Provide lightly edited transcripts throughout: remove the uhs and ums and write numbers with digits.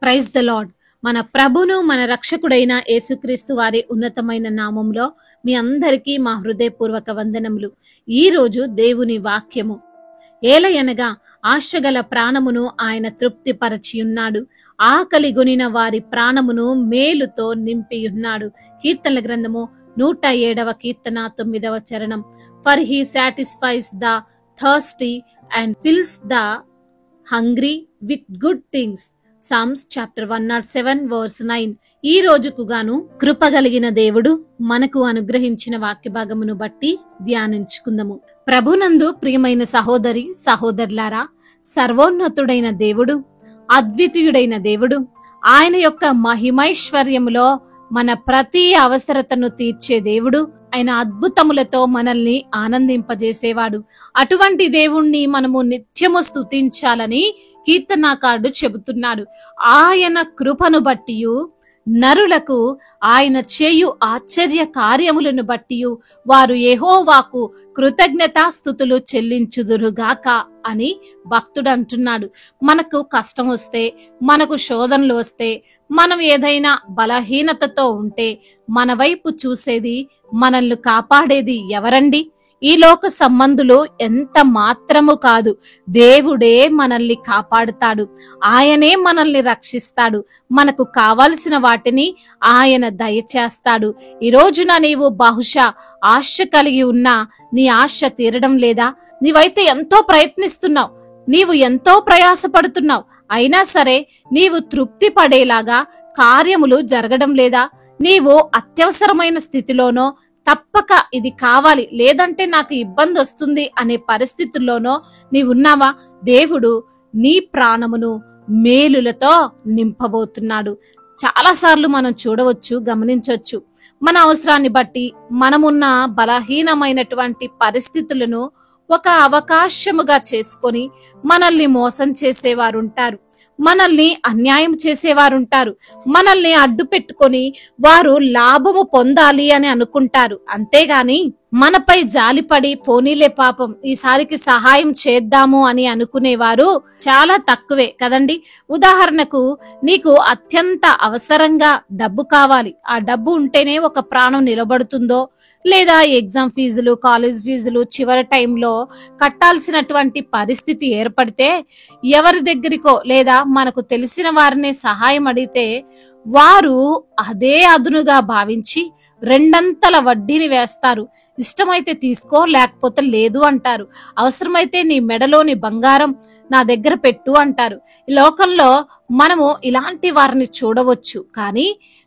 Praise the lord. మన ప్రభును మన రక్షకుడైన యేసుక్రీస్తు వారి ఉన్నతమైన నామంలో మీ అందరికీ మా హృదయపూర్వక వందనములు. ఈ రోజు దేవుని వాక్యము, ఏలయనగా ఆశగల ప్రాణమును ఆయన తృప్తిపరచియున్నాడు, ఆకలి గొనిన వారి ప్రాణమును మేలుతో నింపియున్నాడు. కీర్తనల గ్రంథము 107వ కీర్తన 9వ చరణం. For he satisfies the thirsty and fills the hungry with good things. Psalms chapter 107 verse 9. ఈ రోజుకు గాను కృపగలిగిన దేవుడు మనకు అనుగ్రహించిన వాక్య భాగమును బట్టి ధ్యానించుకుందాము. ప్రభునందు ప్రియమైన సహోదరి సహోదరులారా, సర్వోన్నతుడైన దేవుడు, అద్వితీయుడైన దేవుడు, ఆయన యొక్క మహిమైశ్వర్యములో మన ప్రతి అవసరతను తీర్చే దేవుడు, ఆయన అద్భుతములతో మనల్ని ఆనందింపజేసేవాడు. అటువంటి దేవుణ్ణి మనము నిత్యము స్తుతించాలని కీర్తనాకారుడు చెబుతున్నాడు. ఆయన కృపను బట్టియు నరులకు ఆయన చేయు ఆశ్చర్య కార్యములను బట్టియు వారు యెహోవాకు కృతజ్ఞతాస్తుతులు చెల్లించుదురుగాక అని భక్తుడు అంటున్నాడు. మనకు కష్టం వస్తే, మనకు శోధనలు వస్తే, మనం ఏదైనా బలహీనతతో ఉంటే మన వైపు చూసేది, మనల్ని కాపాడేది ఎవరండి? ఈ లోక సంబంధులు ఎంత మాత్రము కాదు. దేవుడే మనల్ని కాపాడుతాడు, ఆయనే మనల్ని రక్షిస్తాడు, మనకు కావలసిన వాటిని ఆయన దయచేస్తాడు. ఈ రోజున నీవు బహుశా ఆశ కలిగి ఉన్నా నీ ఆశ తీరడం లేదా? నీవైతే ఎంతో ప్రయత్నిస్తున్నావు, నీవు ఎంతో ప్రయాసపడుతున్నావు, అయినా సరే నీవు తృప్తి పడేలాగా కార్యములు జరగడం లేదా? నీవు అత్యవసరమైన స్థితిలోనో, తప్పక ఇది కావాలి లేదంటే నాకు ఇబ్బంది వస్తుంది అనే పరిస్థితుల్లోనో నీవున్నావా? దేవుడు నీ ప్రాణమును మేలులతో నింపబోతున్నాడు. చాలా సార్లు మనం చూడవచ్చు, గమనించవచ్చు, మన అవసరాన్ని బట్టి మనమున్న బలహీనమైనటువంటి పరిస్థితులను ఒక అవకాశముగా చేసుకొని మనల్ని మోసం చేసేవారుంటారు, మనల్ని అన్యాయం చేసేవారుంటారు, మనల్ని అడ్డు పెట్టుకొని వారు లాభము పొందాలి అని అనుకుంటారు. అంతేగాని మనపై జాలిపడి పోనీలే పాపం ఈసారికి సహాయం చేద్దాము అని అనుకునేవారు చాలా తక్కువే కదండి. ఉదాహరణకు, నీకు అత్యంత అవసరంగా డబ్బు కావాలి, ఆ డబ్బు ఉంటేనే ఒక ప్రాణం నిలబడుతుందో, లేదా ఎగ్జామ్ ఫీజులు, కాలేజ్ ఫీజులు చివరి టైంలో కట్టాల్సినటువంటి పరిస్థితి ఏర్పడితే ఎవరి దగ్గరికో లేదా మనకు తెలిసిన వారినే సహాయం అడిగితే వారు అదే అదునుగా భావించి రెండంతల వడ్డీని వేస్తారు. ఇష్టమైతే తీసుకో, లేకపోతే లేదు అంటారు. అవసరమైతే నీ మెడలోని బంగారం నా దగ్గర పెట్టు అంటారు. ఈ లోకంలో మనము ఇలాంటి వారిని చూడవచ్చు, కానీ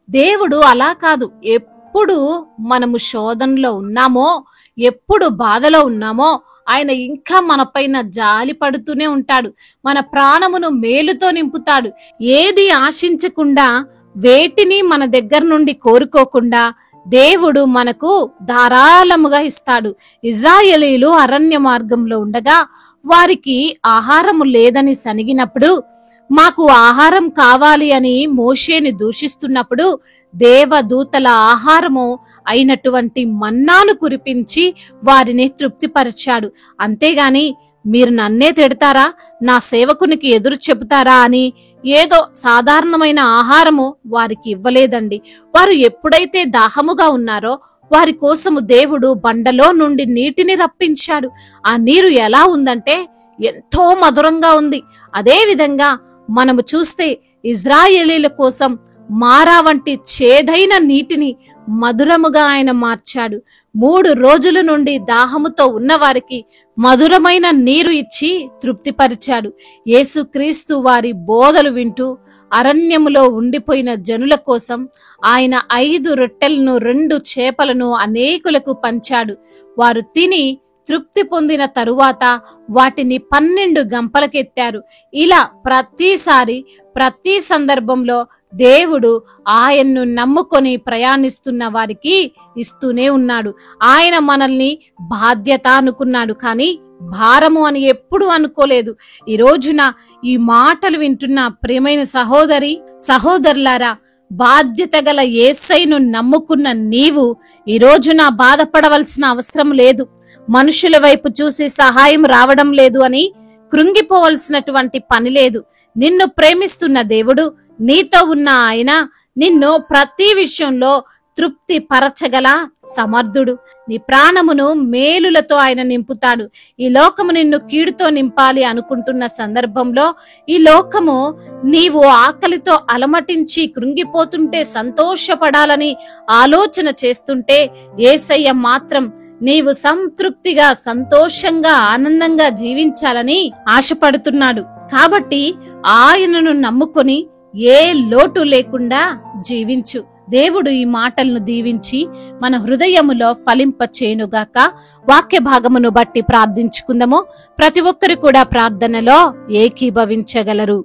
దేవుడు అలా కాదు. ఎప్పుడు మనము శోధనలో ఉన్నామో, ఎప్పుడు బాధలో ఉన్నామో ఆయన ఇంకా మన పైన జాలి పడుతూనే ఉంటాడు. మన ప్రాణమును మేలుతో నింపుతాడు. ఏది ఆశించకుండా, వేటిని మన దగ్గర నుండి కోరుకోకుండా దేవుడు మనకు ధారాళముగా ఇస్తాడు. ఇశ్రాయేలీయులు అరణ్య మార్గంలో ఉండగా వారికి ఆహారము లేదని సనిగినప్పుడు, మాకు ఆహారం కావాలి అని మోషేని దూషిస్తున్నప్పుడు దేవదూతల ఆహారము అయినటువంటి మన్నాను కురిపించి వారిని తృప్తిపరిచాడు. అంతేగాని మీరు నన్నే తిడతారా, నా సేవకునికి ఎదురు చెబుతారా అని ఏదో సాధారణమైన ఆహారము వారికి ఇవ్వలేదండి. వారు ఎప్పుడైతే దాహముగా ఉన్నారో వారి కోసము దేవుడు బండలో నుండి నీటిని రప్పించాడు. ఆ నీరు ఎలా ఉందంటే ఎంతో మధురంగా ఉంది. అదే విధంగా మనము చూస్తే ఇశ్రాయేలీల కోసం మారా వంటి చేదైన నీటిని మధురముగా ఆయన మార్చాడు. 3 రోజుల నుండి దాహముతో ఉన్న వారికి మధురమైన నీరు ఇచ్చి తృప్తిపరిచాడు. యేసుక్రీస్తు వారి బోధలు వింటూ అరణ్యములో ఉండిపోయిన జనుల కోసం ఆయన 5 రొట్టెలను 2 చేపలను అనేకులకు పంచాడు. వారు తిని తృప్తి పొందిన తరువాత వాటిని 12 గంపలకెత్తారు. ఇలా ప్రతిసారి, ప్రతి సందర్భంలో దేవుడు ఆయన్ను నమ్ముకొని ప్రయాణిస్తున్న వారికి ఇస్తూనే ఉన్నాడు. ఆయన మనల్ని బాధ్యత అనుకున్నాడు, కానీ భారము అని ఎప్పుడు అనుకోలేదు. ఈ రోజున ఈ మాటలు వింటున్న ప్రియమైన సహోదరి సహోదరులారా, బాధ్యత గల యేసయ్యను నమ్ముకున్న నీవు ఈ రోజున బాధపడవలసిన అవసరం లేదు. మనుషుల వైపు చూసి సహాయం రావడం లేదు అని కృంగిపోవలసినటువంటి పని లేదు. నిన్ను ప్రేమిస్తున్న దేవుడు నీతో ఉన్న ఆయన నిన్ను ప్రతి విషయంలో తృప్తి పరచగల సమర్థుడు. నీ ప్రాణమును మేలులతో ఆయన నింపుతాడు. ఈ లోకము నిన్ను కీడుతో నింపాలి అనుకుంటున్న సందర్భంలో, ఈ లోకము నీవు ఆకలితో అలమటించి కృంగిపోతుంటే సంతోషపడాలని ఆలోచన చేస్తుంటే, యేసయ్య మాత్రం నీవు సంతృప్తిగా సంతోషంగా ఆనందంగా జీవించాలని ఆశపడుతున్నాడు. కాబట్టి ఆయనను నమ్ముకొని ఏ లోటు లేకుండా జీవించు. దేవుడు ఈ మాటలను దీవించి మన హృదయములో ఫలింపచేయునుగాక. వాక్య భాగమును బట్టి ప్రార్థించుకుందాము. ప్రతి ఒక్కరు కూడా ప్రార్థనలో ఏకీభవించగలరు.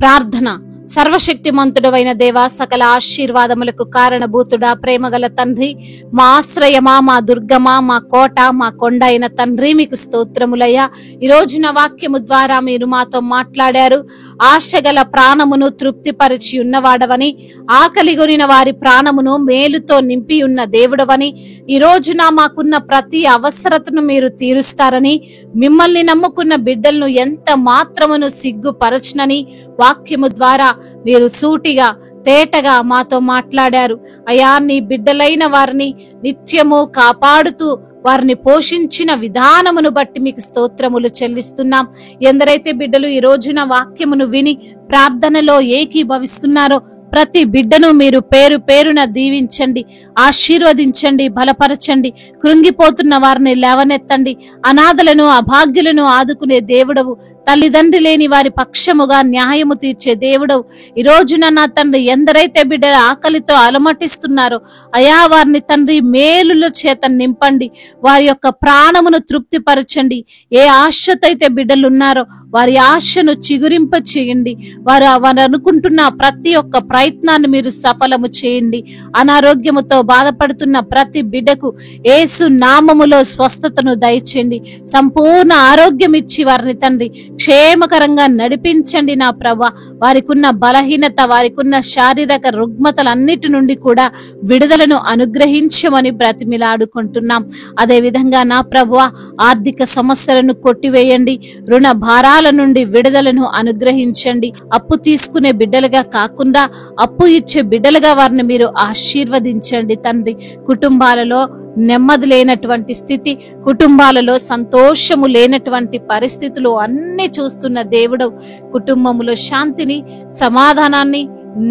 ప్రార్థన. సర్వశక్తిమంతుడవైన దేవా, సకల ఆశీర్వాదములకు కారణభూతుడా, ప్రేమగల తండ్రి, మా ఆశ్రయమా, మా దుర్గమా, మా కోట, మా కొండ అయిన తండ్రి, మీకు స్తోత్రములయ్యా. ఈ రోజున వాక్యము ద్వారా మీరు మాతో మాట్లాడారు. ఆశగల ప్రాణమును తృప్తిపరిచి ఉన్నవాడవని, ఆకలిగొనిన వారి ప్రాణమును మేలుతో నింపి ఉన్న దేవుడవని, ఈ రోజున మాకున్న ప్రతి అవసరతను మీరు తీరుస్తారని, మిమ్మల్ని నమ్ముకున్న బిడ్డలను ఎంత మాత్రమును సిగ్గుపరచునని వాక్యము ద్వారా మీరు సూటిగా తేటగా మాతో మాట్లాడారు. అయా, నీ బిడ్డలైన వారిని నిత్యము కాపాడుతూ వారిని పోషించిన విధానమును బట్టి మీకు స్తోత్రములు చెల్లిస్తున్నాం. ఎందరైతే బిడ్డలు ఈ రోజున వాక్యమును విని ప్రార్థనలో ఏకీభవిస్తున్నారో ప్రతి బిడ్డను మీరు పేరు పేరున దీవించండి, ఆశీర్వదించండి, బలపరచండి. కృంగిపోతున్న వారిని లేవనెత్తండి. అనాథలను, అభాగ్యులను ఆదుకునే దేవుడవు, తల్లిదండ్రి లేని వారి పక్షముగా న్యాయము తీర్చే దేవుడవు. ఈ రోజున నా తండ్రి, ఎందరైతే బిడ్డల ఆకలితో అలమటిస్తున్నారో అయా, వారిని తండ్రి మేలుల చేత నింపండి. వారి యొక్క ప్రాణమును తృప్తిపరచండి. ఏ ఆశతో అయితే బిడ్డలున్నారో వారి ఆశను చిగురింప చేయండి. వారు అనుకుంటున్న ప్రతి ఒక్క ప్రయత్నాన్ని మీరు సఫలము చేయండి. అనారోగ్యముతో బాధపడుతున్న ప్రతి బిడ్డకు యేసు నామములో స్వస్థతను దయచేయండి. సంపూర్ణ ఆరోగ్యం ఇచ్చి వారిని తండ్రి క్షేమకరంగా నడిపించండి. నా ప్రభ, వారికున్న బలహీనత, వారికున్న శారీరక రుగ్మతలన్నిటి నుండి కూడా విడుదలను అనుగ్రహించమని బ్రతిమిలాడుకుంటున్నాం. అదే విధంగా నా ప్రభువ, ఆర్థిక సమస్యలను కొట్టివేయండి. రుణ భారాల నుండి విడుదలను అనుగ్రహించండి. అప్పు తీసుకునే బిడ్డలుగా కాకుండా అప్పు ఇచ్చే బిడ్డలుగా వారిని మీరు ఆశీర్వదించండి తండ్రి. కుటుంబాలలో నెమ్మది లేనటువంటి స్థితి, కుటుంబాలలో సంతోషము లేనటువంటి పరిస్థితులు అన్ని చూస్తున్న దేవుడు, కుటుంబములో శాంతిని, సమాధానాన్ని,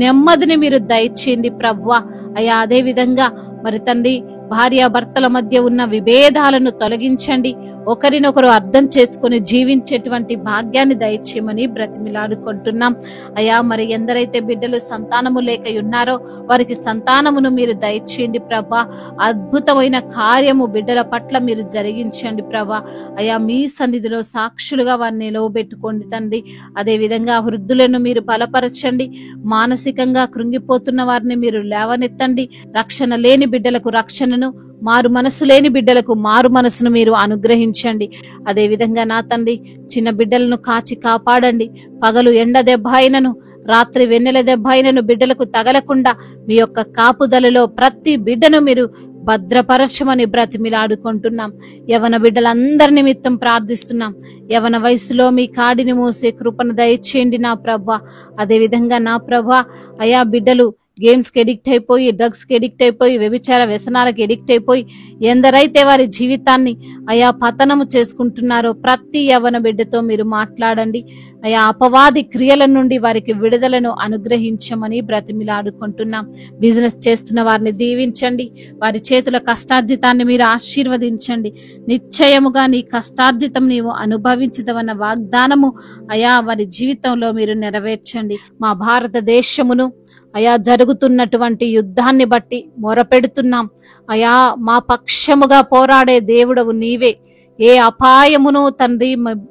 నెమ్మదిని మీరు దయచేయండి ప్రభువా. అయ్యా, అదే విధంగా మరి తండ్రి, భార్యాభర్తల మధ్య ఉన్న విభేదాలను తొలగించండి. ఒకరినొకరు అర్థం చేసుకుని జీవించేటువంటి భాగ్యాన్ని దయచేయమని బ్రతిమిలాడుకుంటున్నాం. అయ్యా, మరి ఎందరైతే బిడ్డలు సంతానము లేక ఉన్నారో వారికి సంతానమును మీరు దయచేయండి ప్రభా. అద్భుతమైన కార్యము బిడ్డల పట్ల మీరు జరిగించండి ప్రభా. అయ్యా, మీ సన్నిధిలో సాక్షులుగా వారిని నిలవబెట్టుకోండి తండ్రి. అదే విధంగా వృద్ధులను మీరు బలపరచండి. మానసికంగా కృంగిపోతున్న వారిని మీరు లేవనెత్తండి. రక్షణ లేని బిడ్డలకు రక్షణను, మారు మనసు లేని బిడ్డలకు మారు మనసును మీరు అనుగ్రహించండి. అదే విధంగా నా తండ్రి, చిన్న బిడ్డలను కాచి కాపాడండి. పగలు ఎండ దెబ్బ అయినను, రాత్రి వెన్నెల దెబ్బ అయినను బిడ్డలకు తగలకుండా మీ యొక్క కాపుదలలో ప్రతి బిడ్డను మీరు భద్రపరచమని బ్రతిమిలాడుకుంటున్నాం. యవన బిడ్డలందరి నిమిత్తం ప్రార్థిస్తున్నాం. యవన వయసులో మీ కాడిని మోసే కృపను దయచేయండి నా ప్రభా. అదే విధంగా నా ప్రభా, అయా బిడ్డలు గేమ్స్ కి ఎడిక్ట్ అయిపోయి, డ్రగ్స్ కి ఎడిక్ట్ అయిపోయి, వ్యభిచార వ్యసనాలకు ఎడిక్ట్ అయిపోయి ఎందరైతే వారి జీవితాన్ని అయా పతనము చేసుకుంటున్నారో ప్రతి యవన బిడ్డతో మీరు మాట్లాడండి. అయా, అపవాది క్రియల నుండి వారికి విడుదలను అనుగ్రహించమని బ్రతిమిలాడుకుంటున్నాం. బిజినెస్ చేస్తున్న వారిని దీవించండి. వారి చేతుల కష్టార్జితాన్ని మీరు ఆశీర్వదించండి. నిశ్చయముగా నీ కష్టార్జితం నీవు అనుభవించదవన్న వాగ్దానము అయా వారి జీవితంలో మీరు నెరవేర్చండి. మా భారతదేశమును అయా జరుగుతున్నటువంటి యుద్ధాన్ని బట్టి మొరపెడుతున్నాం. అయా, మా పక్షముగా పోరాడే దేవుడవు నీవే. ఏ అపాయమును తండ్రి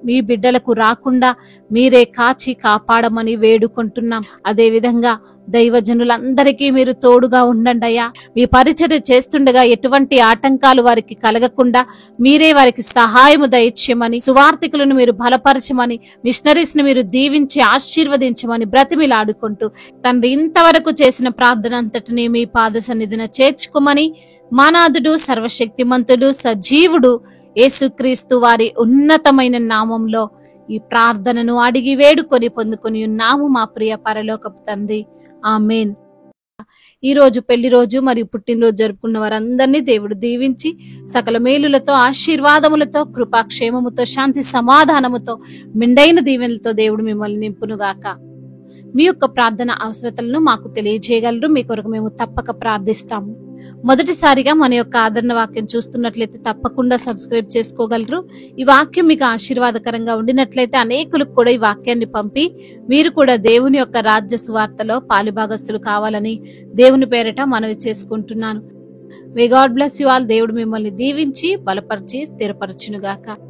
మీ బిడ్డలకు రాకుండా మీరే కాచి కాపాడమని వేడుకుంటున్నాం. అదే విధంగా దైవజనులందరికీ మీరు తోడుగా ఉండండి అయ్యా. మీ పరిచర్య చేస్తుండగా ఎటువంటి ఆటంకాలు వారికి కలగకుండా మీరే వారికి సహాయము దయచేయమని, సువార్థికులను మీరు బలపరచమని, మిషనరీస్ ను మీరు దీవించి ఆశీర్వదించమని బ్రతిమిలాడుకుంటూ తండ్రి, ఇంతవరకు చేసిన ప్రార్థన అంతటిని మీ పాద సన్నిధిన చేర్చుకోమని మానాథుడు, సర్వశక్తిమంతుడు, సజీవుడు యేసుక్రీస్తు వారి ఉన్నతమైన నామంలో ఈ ప్రార్థనను అడిగి వేడుకొని పొందుకొని ఉన్నాము మా ప్రియ పరలోకపు తండ్రి. ఆమేన్. ఈ రోజు పెళ్లి రోజు మరియు పుట్టినరోజు జరుపుకున్న వారందరినీ దేవుడు దీవించి సకల మేలులతో, ఆశీర్వాదములతో, కృపాక్షేమముతో, శాంతి సమాధానముతో, మెండైన దీవెనలతో దేవుడు మిమ్మల్ని నింపునుగాక. మీ యొక్క ప్రార్థన అవసరతలను మాకు తెలియజేయగలరు. మీ కొరకు మేము తప్పక ప్రార్థిస్తాము. మొదటిసారిగా మన యొక్క ఆదరణ వాక్యం చూస్తున్నట్లయితే తప్పకుండా సబ్స్క్రైబ్ చేసుకోగలరు. ఈ వాక్యం మీకు ఆశీర్వాదకరంగా ఉండినట్లయితే అనేకులకు కూడా ఈ వాక్యాన్ని పంపి మీరు కూడా దేవుని యొక్క రాజ్య సువార్తలో పాలుభాగస్తులు కావాలని దేవుని పేరిట మనవి చేసుకుంటున్నాను. May God bless you all. దేవుడు మిమ్మల్ని దీవించి బలపరిచి స్థిరపరచునుగాక.